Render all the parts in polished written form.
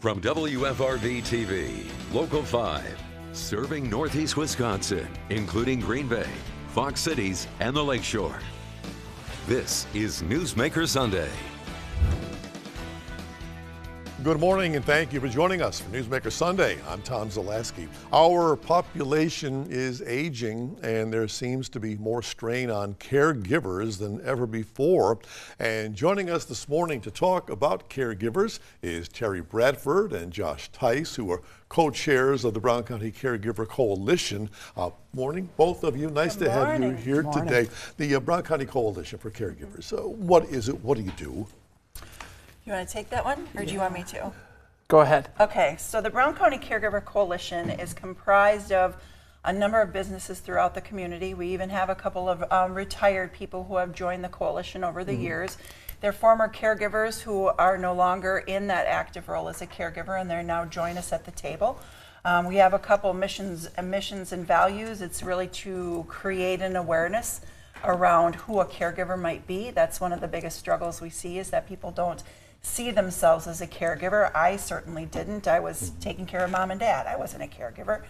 From WFRV TV, Local 5, serving Northeast Wisconsin, including Green Bay, Fox Cities, and the Lakeshore. This is Newsmaker Sunday. Good morning and thank you for joining us for Newsmaker Sunday. I'm Tom Zalaski. Our population is aging and there seems to be more strain on caregivers than ever before. And joining us this morning to talk about caregivers is Terry Bradford and Josh Tice, who are co-chairs of the Brown County Caregiver Coalition. Morning, both of you. Nice to have you here today. The Brown County Coalition for Caregivers. So what is it? What do you do? You want to take that one, or do you want me to? Go ahead. Okay, so the Brown County Caregiver Coalition is comprised of a number of businesses throughout the community. We even have a couple of retired people who have joined the coalition over the years. They're former caregivers who are no longer in that active role as a caregiver, and they're now join us at the table. We have a couple missions and values. It's really to create an awareness around who a caregiver might be. That's one of the biggest struggles we see, is that people don't see themselves as a caregiver. I certainly didn't. I was taking care of mom and dad. I wasn't a caregiver.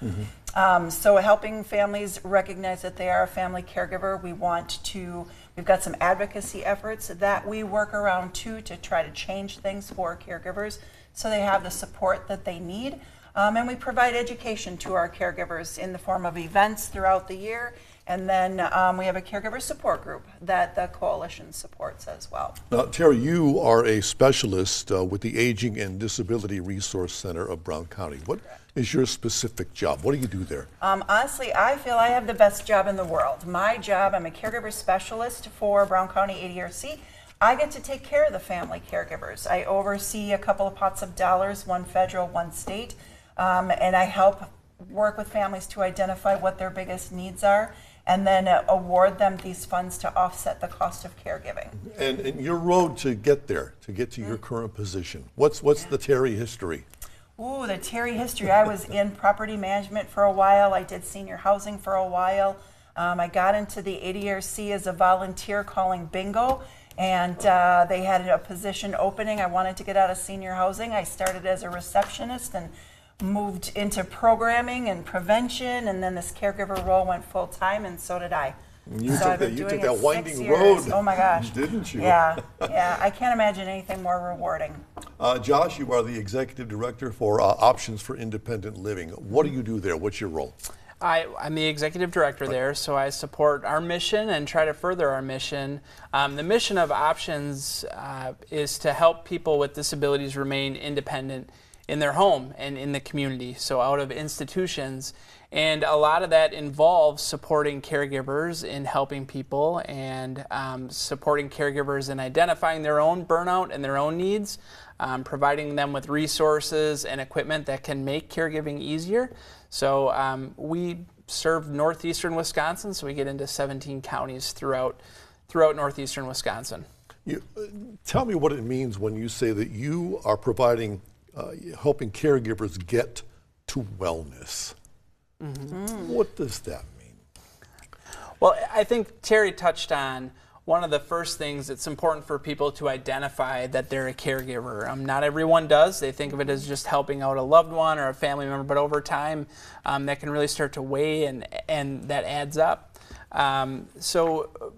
So helping families recognize that they are a family caregiver. We've got some advocacy efforts that we work around too, to try to change things for caregivers so they have the support that they need. And we provide education to our caregivers in the form of events throughout the year. And then we have a caregiver support group that the coalition supports as well. Now, Terry, you are a specialist with the Aging and Disability Resource Center of Brown County. What is your specific job? What do you do there? Honestly, I feel I have the best job in the world. My job, I'm a caregiver specialist for Brown County ADRC. I get to take care of the family caregivers. I oversee a couple of pots of dollars, one federal, one state, and I help work with families to identify what their biggest needs are, and then award them these funds to offset the cost of caregiving. And your road to get there, to get to your current position, what's the Terry history? Ooh, the Terry history. I was in property management for a while. I did senior housing for a while. I got into the ADRC as a volunteer calling bingo, and they had a position opening. I wanted to get out of senior housing. I started as a receptionist and moved into programming and prevention, and then this caregiver role went full time, and so did I. You took that winding road. Oh my gosh. Didn't you? Yeah. I can't imagine anything more rewarding. Josh, you are the Executive Director for Options for Independent Living. What do you do there? What's your role? I'm the Executive Director there, so I support our mission and try to further our mission. The mission of Options is to help people with disabilities remain independent in their home and in the community, so out of institutions. And a lot of that involves supporting caregivers in helping people and supporting caregivers in identifying their own burnout and their own needs, providing them with resources and equipment that can make caregiving easier. So we serve northeastern Wisconsin, so we get into 17 counties throughout northeastern Wisconsin. Tell me what it means when you say that you are providing helping caregivers get to wellness. What does that mean? Well, I think Terry touched on one of the first things. It's important for people to identify that they're a caregiver. Not everyone does. They think of it as just helping out a loved one or a family member, but over time that can really start to weigh and that adds up. So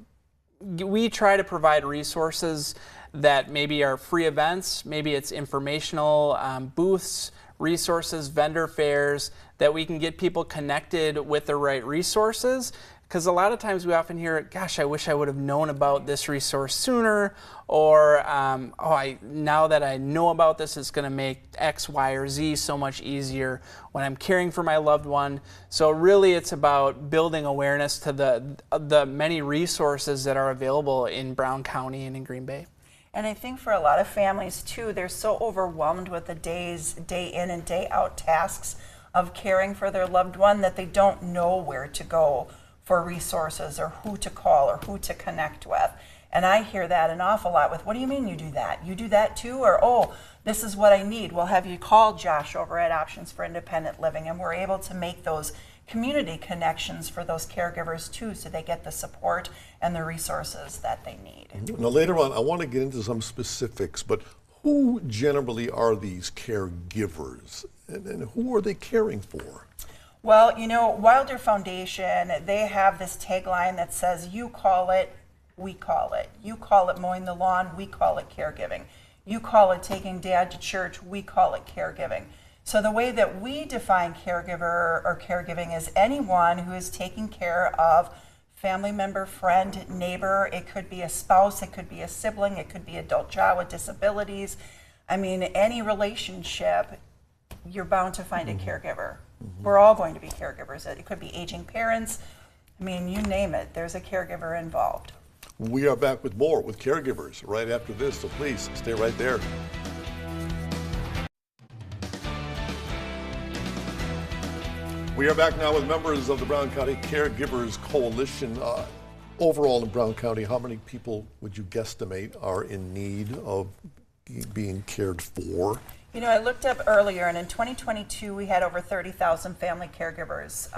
we try to provide resources that maybe are free events, maybe it's informational booths, resources, vendor fairs, that we can get people connected with the right resources. Because a lot of times we often hear, gosh, I wish I would have known about this resource sooner, or now that I know about this, it's going to make X, Y, or Z so much easier when I'm caring for my loved one. So really it's about building awareness to the many resources that are available in Brown County and in Green Bay. And I think for a lot of families too, they're so overwhelmed with the day in and day out tasks of caring for their loved one that they don't know where to go for resources or who to call or who to connect with. And I hear that an awful lot with, what do you mean you do that? You do that too? Or, oh, this is what I need. Well, have you called Josh over at Options for Independent Living? And we're able to make those community connections for those caregivers too, so they get the support and the resources that they need. Now later on, I want to get into some specifics, but Who generally are these caregivers, and who are they caring for? Well, Wilder Foundation, they have this tagline that says, you call it, we call it. You call it mowing the lawn, we call it caregiving. You call it taking dad to church, we call it caregiving. So the way that we define caregiver or caregiving is anyone who is taking care of family member, friend, neighbor. It could be a spouse, it could be a sibling, it could be adult child with disabilities. I mean, any relationship, you're bound to find a caregiver. We're all going to be caregivers. It could be aging parents. I mean, you name it, there's a caregiver involved. We are back with more with caregivers right after this, so please stay right there. We are back now with members of the Brown County Caregivers Coalition. Overall in Brown County, how many people would you guesstimate are in need of being cared for? I looked up earlier, and in 2022, we had over 30,000 family caregivers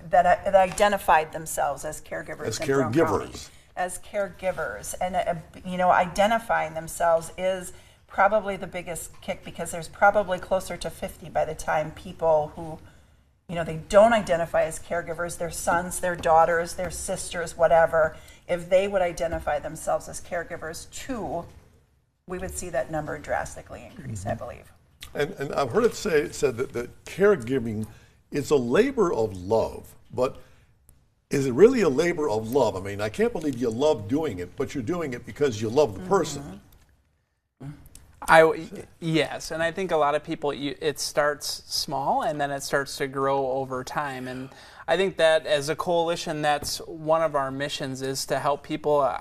that identified themselves as caregivers. As in Brown County. caregivers. As caregivers. And, identifying themselves is probably the biggest kick, because there's probably closer to 50 by the time people who they don't identify as caregivers, their sons, their daughters, their sisters, whatever, if they would identify themselves as caregivers too, we would see that number drastically increase, I believe. And I've heard it said that caregiving is a labor of love, but is it really a labor of love? I mean, I can't believe you love doing it, but you're doing it because you love the person. Yes, and I think a lot of people, it starts small and then it starts to grow over time. And I think that as a coalition, that's one of our missions, is to help people,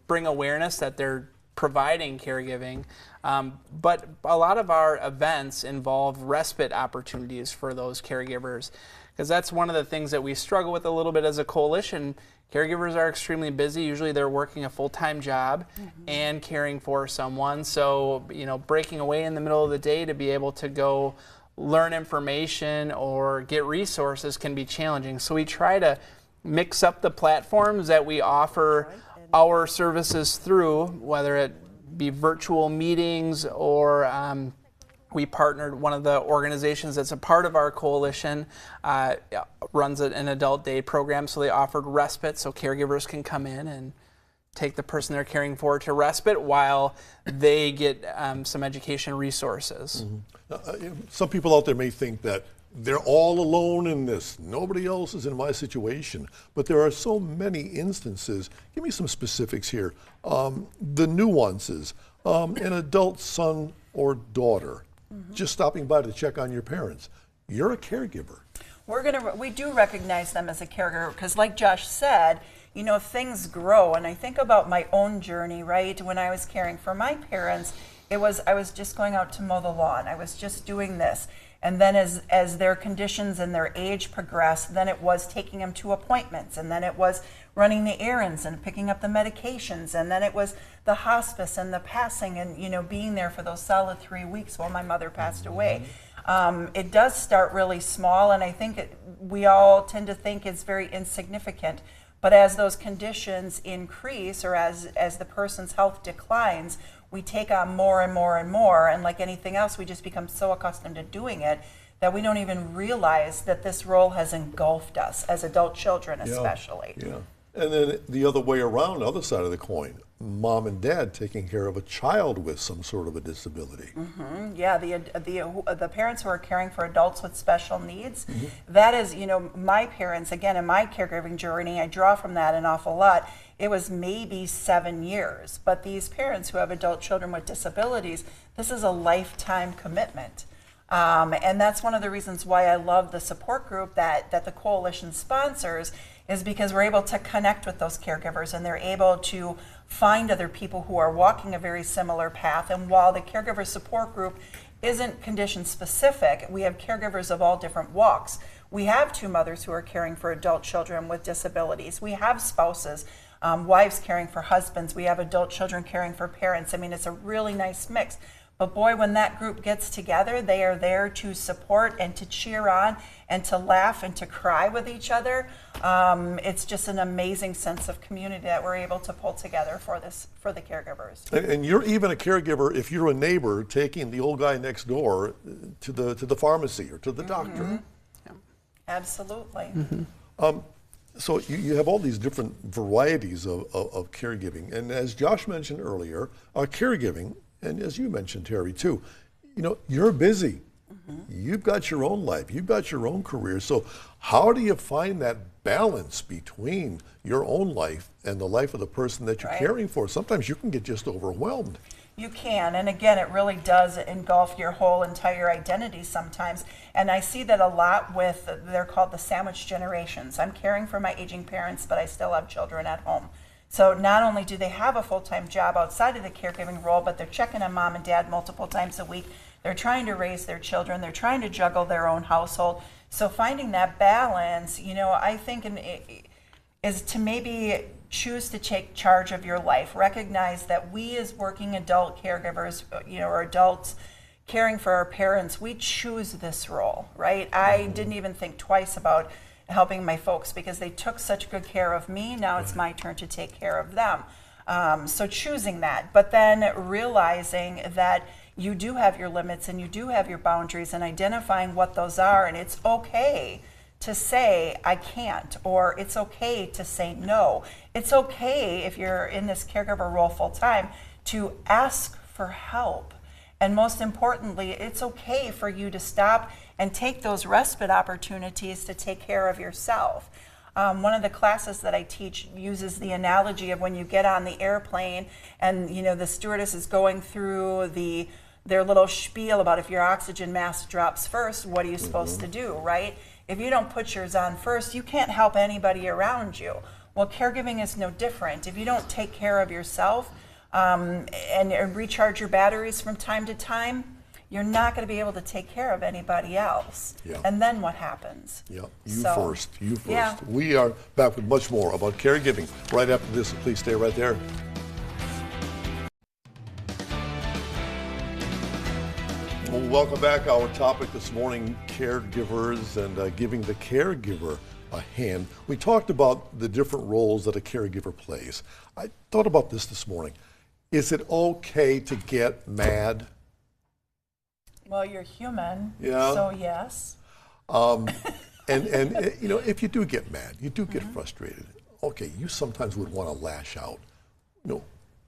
bring awareness that they're providing caregiving. But a lot of our events involve respite opportunities for those caregivers, because that's one of the things that we struggle with a little bit as a coalition. Caregivers are extremely busy. Usually they're working a full-time job and caring for someone. So, breaking away in the middle of the day to be able to go learn information or get resources can be challenging. So we try to mix up the platforms that we offer our services through, whether it be virtual meetings or we partnered, one of the organizations that's a part of our coalition runs an adult day program, so they offered respite so caregivers can come in and take the person they're caring for to respite while they get some education resources. Some people out there may think that they're all alone in this. Nobody else is in my situation. But there are so many instances. Give me some specifics here. The nuances. An adult son or daughter just stopping by to check on your parents. You're a caregiver. We do recognize them as a caregiver, because like Josh said, things grow. And I think about my own journey, right? When I was caring for my parents, I was just going out to mow the lawn. I was just doing this. And then as their conditions and their age progressed, then it was taking them to appointments, and then it was running the errands and picking up the medications, and then it was the hospice and the passing and, being there for those solid 3 weeks while my mother passed away. It does start really small, and I think we all tend to think it's very insignificant. But as those conditions increase, or as the person's health declines, we take on more and more and more, and like anything else, we just become so accustomed to doing it that we don't even realize that this role has engulfed us as adult children, especially. Yeah. And then the other way around, other side of the coin, mom and dad taking care of a child with some sort of a disability. Yeah, the parents who are caring for adults with special needs, that is, my parents, again, in my caregiving journey, I draw from that an awful lot. It was maybe 7 years, but these parents who have adult children with disabilities, this is a lifetime commitment. And that's one of the reasons why I love the support group that the coalition sponsors, is because we're able to connect with those caregivers, and they're able to find other people who are walking a very similar path. And while the caregiver support group isn't condition specific, we have caregivers of all different walks. We have 2 mothers who are caring for adult children with disabilities. We have spouses, wives caring for husbands. We have adult children caring for parents. I mean, it's a really nice mix. But boy, when that group gets together, they are there to support and to cheer on and to laugh and to cry with each other. It's just an amazing sense of community that we're able to pull together for the caregivers. And you're even a caregiver if you're a neighbor taking the old guy next door to the pharmacy or to the doctor. Absolutely. So you have all these different varieties of caregiving. And as Josh mentioned earlier, caregiving, and as you mentioned, Terry, too, you're busy. You've got your own life. You've got your own career. So how do you find that balance between your own life and the life of the person that you're caring for? Sometimes you can get just overwhelmed. You can, and again, it really does engulf your whole entire identity sometimes. And I see that a lot with, they're called the sandwich generations. I'm caring for my aging parents, but I still have children at home. So not only do they have a full-time job outside of the caregiving role, but they're checking on mom and dad multiple times a week. They're trying to raise their children. They're trying to juggle their own household. So finding that balance, I think is to maybe choose to take charge of your life. Recognize that we as working adult caregivers, or adults caring for our parents, we choose this role, right? I didn't even think twice about helping my folks because they took such good care of me. Now it's my turn to take care of them. So choosing that, but then realizing that you do have your limits and you do have your boundaries and identifying what those are, and it's okay to say I can't, or it's okay to say no. It's okay if you're in this caregiver role full time to ask for help. And most importantly, it's okay for you to stop and take those respite opportunities to take care of yourself. One of the classes that I teach uses the analogy of when you get on the airplane and the stewardess is going through their little spiel about if your oxygen mask drops first, what are you supposed to do, right? If you don't put yours on first, you can't help anybody around you. Well, caregiving is no different. If you don't take care of yourself and recharge your batteries from time to time, you're not going to be able to take care of anybody else. Yeah. And then what happens? Yeah, you first. Yeah. We are back with much more about caregiving right after this. Please stay right there. Well, welcome back. Our topic this morning, caregivers and giving the caregiver a hand. We talked about the different roles that a caregiver plays. I thought about this morning. Is it okay to get mad? Well, you're human, Yeah. so yes. And if you do get mad, you do get frustrated. Okay, you sometimes would want to lash out.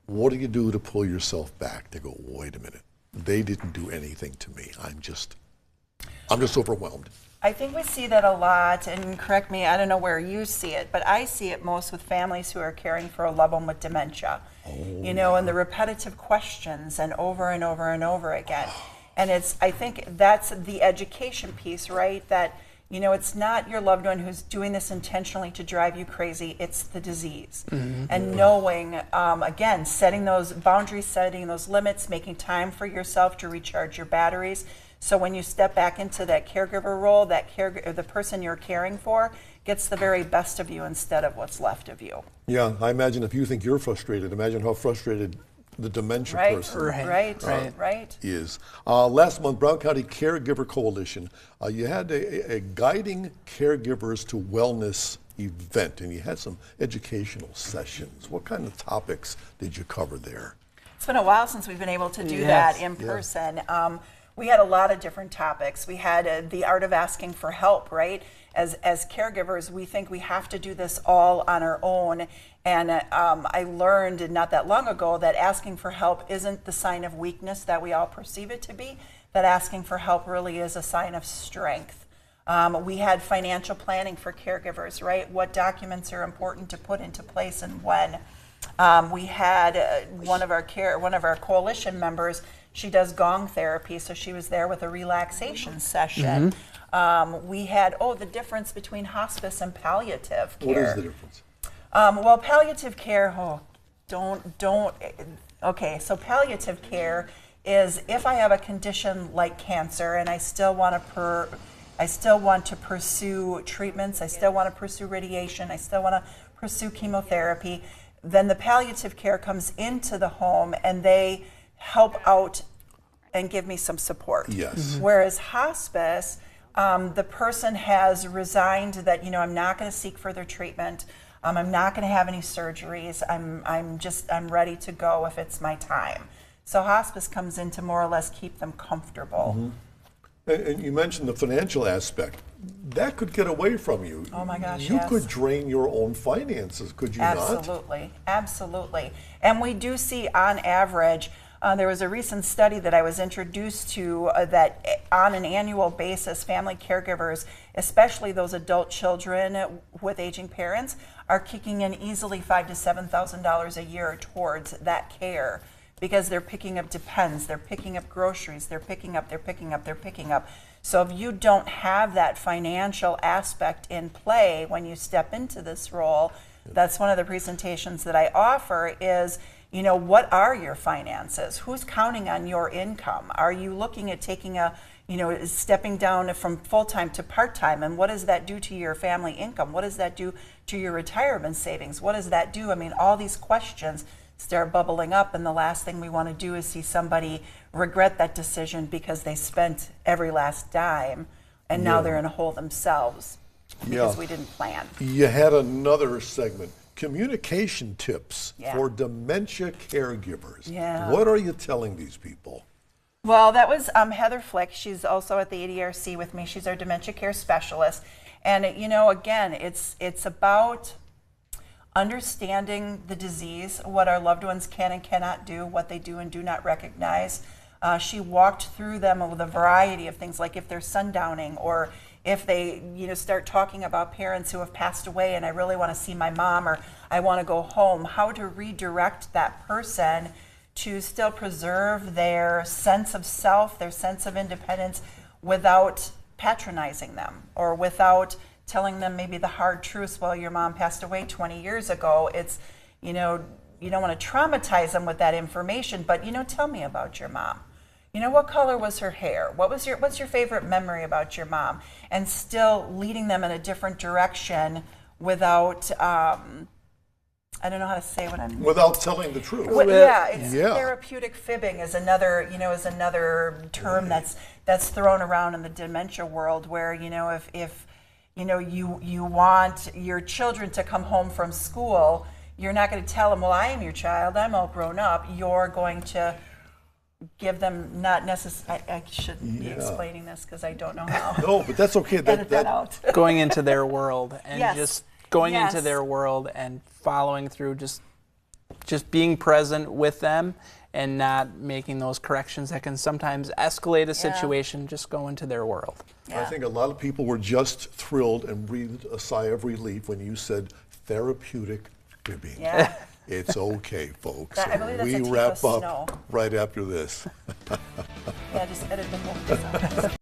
What do you do to pull yourself back to go, wait a minute, they didn't do anything to me. I'm just overwhelmed. I think we see that a lot, and correct me, I don't know where you see it, but I see it most with families who are caring for a loved one with dementia. And the repetitive questions and over and over and over again. And I think that's the education piece, right? That, it's not your loved one who's doing this intentionally to drive you crazy, it's the disease. And knowing, again, setting those boundaries, setting those limits, making time for yourself to recharge your batteries. So when you step back into that caregiver role, the person you're caring for gets the very best of you instead of what's left of you. Yeah, I imagine if you think you're frustrated, imagine how frustrated the dementia person Right. is. Last month, Brown County Caregiver Coalition, you had a guiding caregivers to wellness event, and you had some educational sessions. What kind of topics did you cover there? It's been a while since we've been able to do that in person. We had a lot of different topics. We had the art of asking for help, right? As caregivers, we think we have to do this all on our own. And I learned not that long ago that asking for help isn't the sign of weakness that we all perceive it to be, that asking for help really is a sign of strength. We had financial planning for caregivers, right? What documents are important to put into place and when. We had one of our coalition members, she does gong therapy, so she was there with a relaxation session. We had, the difference between hospice and palliative care. What is the difference? Well, palliative care, so palliative care is if I have a condition like cancer and I still want to pursue treatments, I still want to pursue radiation, I still want to pursue chemotherapy, then the palliative care comes into the home and they help out and give me some support. Yes. Whereas hospice, the person has resigned that, I'm not going to seek further treatment. I'm not going to have any surgeries. I'm ready to go if it's my time. So hospice comes in to more or less keep them comfortable. And you mentioned the financial aspect. That could get away from you. Oh my gosh, You yes. could drain your own finances, could you not? Absolutely. And we do see on average, there was a recent study that I was introduced to that on an annual basis, family caregivers, especially those adult children with aging parents, are kicking in easily $5,000 to $7,000 a year towards that care, because they're picking up depends, they're picking up groceries, they're picking up. So if you don't have that financial aspect in play when you step into this role, that's one of the presentations that I offer is, what are your finances? Who's counting on your income? Are you looking at taking stepping down from full-time to part-time, and what does that do to your family income? What does that do to your retirement savings? What does that do? All these questions start bubbling up, and the last thing we want to do is see somebody regret that decision because they spent every last dime and now they're in a hole themselves because we didn't plan. You had another segment, communication tips for dementia caregivers. What are you telling these people? Well, that was Heather Flick. She's also at the ADRC with me. She's our dementia care specialist. And, again, it's about understanding the disease, what our loved ones can and cannot do, what they do and do not recognize. She walked through them with a variety of things, like if they're sundowning, or if they start talking about parents who have passed away and I really want to see my mom, or I want to go home, how to redirect that person to still preserve their sense of self, their sense of independence, without patronizing them or without telling them maybe the hard truths. Well, your mom passed away 20 years ago. It's, you don't want to traumatize them with that information, but tell me about your mom. What color was her hair? What's your favorite memory about your mom? And still leading them in a different direction without, I don't know how to say what I'm... Without telling the truth. Therapeutic fibbing is another term that's thrown around in the dementia world, where, if you want your children to come home from school, you're not going to tell them, well, I am your child, I'm all grown up. You're going to give them not necessarily, I shouldn't be explaining this because I don't know how. No, but that's okay. Edit that out. Going into their world and just going into their world and following through, just being present with them and not making those corrections that can sometimes escalate a situation. Just go into their world. I think a lot of people were just thrilled and breathed a sigh of relief when you said therapeutic fibbing. Yeah. It's okay, folks. I believe that's we a teeth wrap of up snow. right after this. Just edit the whole thing out.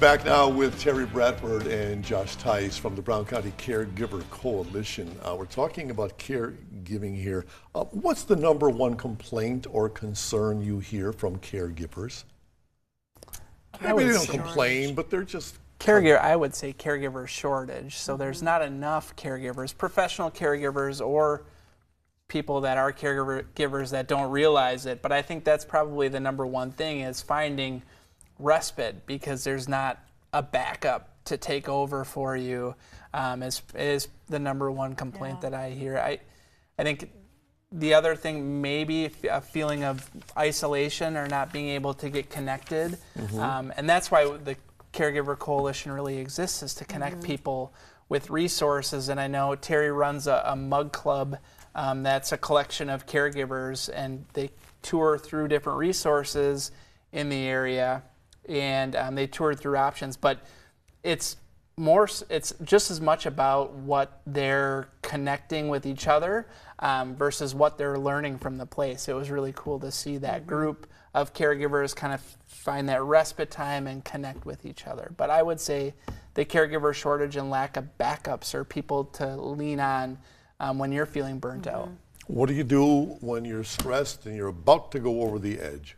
Back now with Terry Bradford and Josh Tice from the Brown County Caregiver Coalition. We're talking about caregiving here. What's the number one complaint or concern you hear from caregivers? Maybe they don't complain, but they're just... I would say caregiver shortage. So there's not enough caregivers, professional caregivers, or people that are caregivers that don't realize it. But I think that's probably the number one thing, is finding respite, because there's not a backup to take over for you, is the number one complaint that I hear. I think the other thing, maybe a feeling of isolation or not being able to get connected. And that's why the Caregiver Coalition really exists, is to connect people with resources. And I know Terry runs a mug club that's a collection of caregivers, and they tour through different resources in the area, and they tour through options. But it's just as much about what they're connecting with each other versus what they're learning from the place. It was really cool to see that group of caregivers kind of find that respite time and connect with each other. But I would say the caregiver shortage and lack of backups or people to lean on when you're feeling burnt out. What do you do when you're stressed and you're about to go over the edge?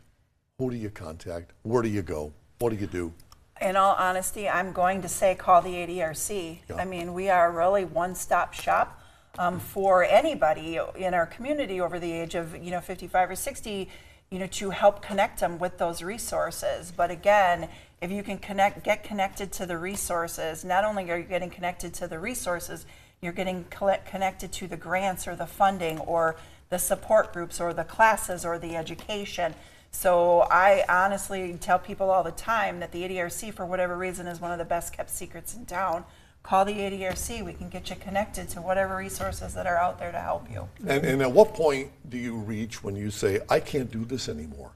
Who do you contact? Where do you go? What do you do? In all honesty, I'm going to say call the ADRC. I mean, we are really one-stop shop. for anybody in our community over the age of 55 or 60, to help connect them with those resources. But again, if you can get connected to the resources, not only are you getting connected to the resources, you're getting connected to the grants or the funding or the support groups or the classes or the education. So I honestly tell people all the time that the ADRC, for whatever reason, is one of the best kept secrets in town. Call the ADRC. We can get you connected to whatever resources that are out there to help you. And at what point do you reach when you say, I can't do this anymore?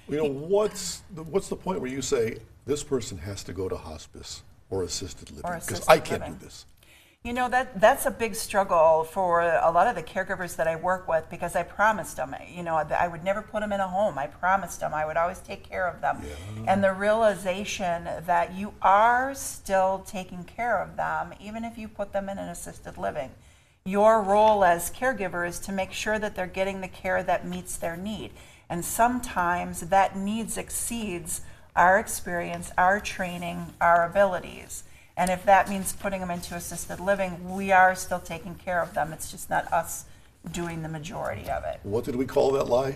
What's the point where you say, this person has to go to hospice or assisted living because I can't do this? That's a big struggle for a lot of the caregivers that I work with, because I promised them, I would never put them in a home. I promised them I would always take care of them. Yeah. And the realization that you are still taking care of them, even if you put them in an assisted living. Your role as caregiver is to make sure that they're getting the care that meets their need. And sometimes that needs exceeds our experience, our training, our abilities. And if that means putting them into assisted living, we are still taking care of them. It's just not us doing the majority of it. What did we call that lie?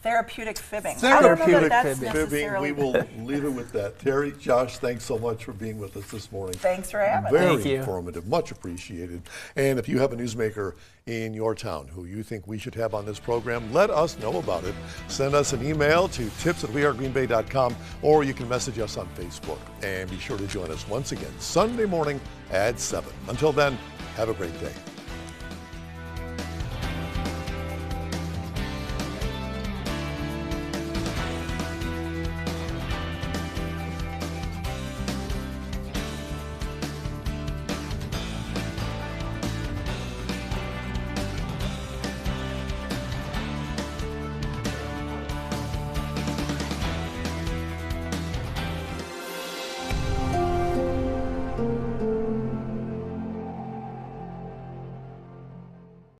Therapeutic fibbing. Therapeutic fibbing. We will leave it with that. Terry, Josh, thanks so much for being with us this morning. Thanks for having me. Thank Very informative, much appreciated. And if you have a newsmaker in your town who you think we should have on this program, let us know about it. Send us an email to tips@wearegreenbay.com, or you can message us on Facebook. And be sure to join us once again Sunday morning at 7. Until then, have a great day.